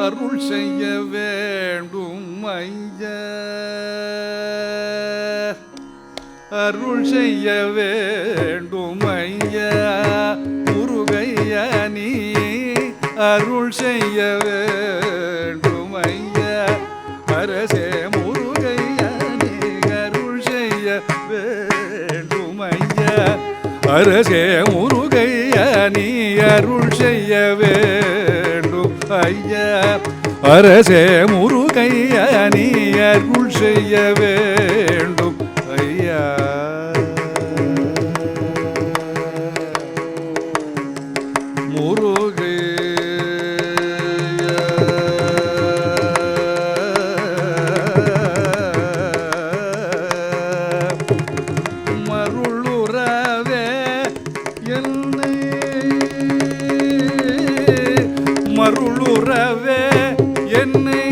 அருள் செய்ய வேண்டும் ஐயா, அருள் செய்ய வேண்டும் ஐயா, முருகையா நீ அருள் செய்ய வேண்டும் ஐயா, அரசே முருகையா நீ அருள் செய்ய வேண்டும் ஐயா, அரசே முருகையா நீ அருள் செய்ய வேண்டும் ஐயா, அரசே முருகையா நீ அருள் செய்ய வேண்டும் ஐயா. முருகையா மருளுறவே என்னை, மருளுறவே என்னை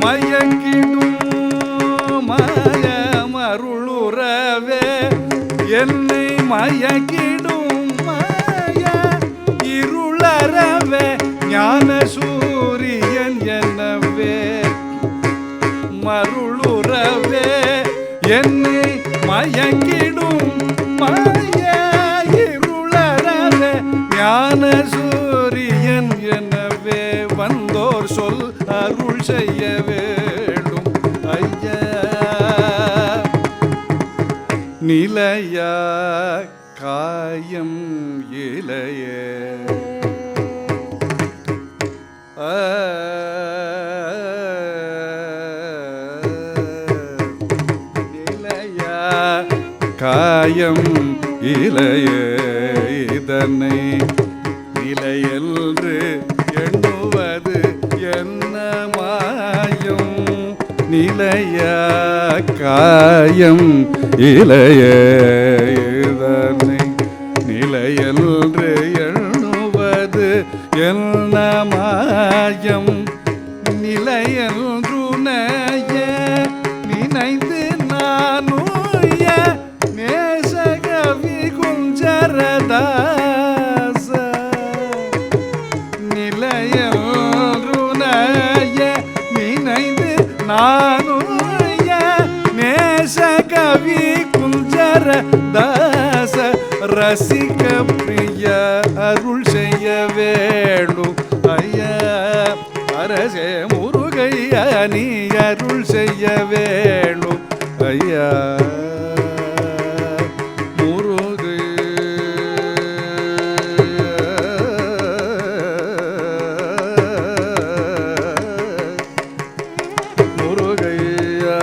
மயக்கிடும் மாய, மருளுறவே என்னை மயக்கிடும் மாய, இருளறவே ஞான சூரியன் எனவே, மருளுறவே என்னை மயக்கிடும் மாய, இருளறவே ஞான சூரியன் எனவே, வந்தோர் சொல் அருள் செய்ய வேண்டும் ஐயா, நிலையா காயம் இலையே நிலையா காயம் இலையே, இதனை நிலையென்று எண்ணுவது என்ன மாயம், நிலையா காயம் இலையே, இதனை நிலையென்று எண்ணுவது என்ன மாயம், நிலையென்றுனைய நினைந்து நானுய நேசகவி குஞ்சரதாச, நிலையென்றுனைய நினைந்து நானுய நேசகவி குஞ்சரதாச, ரசிக பிரிய அருள் செய்ய வேண்டும் ஐயா, அரசே முருகையா நீ அருள் செய்ய வேண்டும் ஐயா, முருகையா முருகையா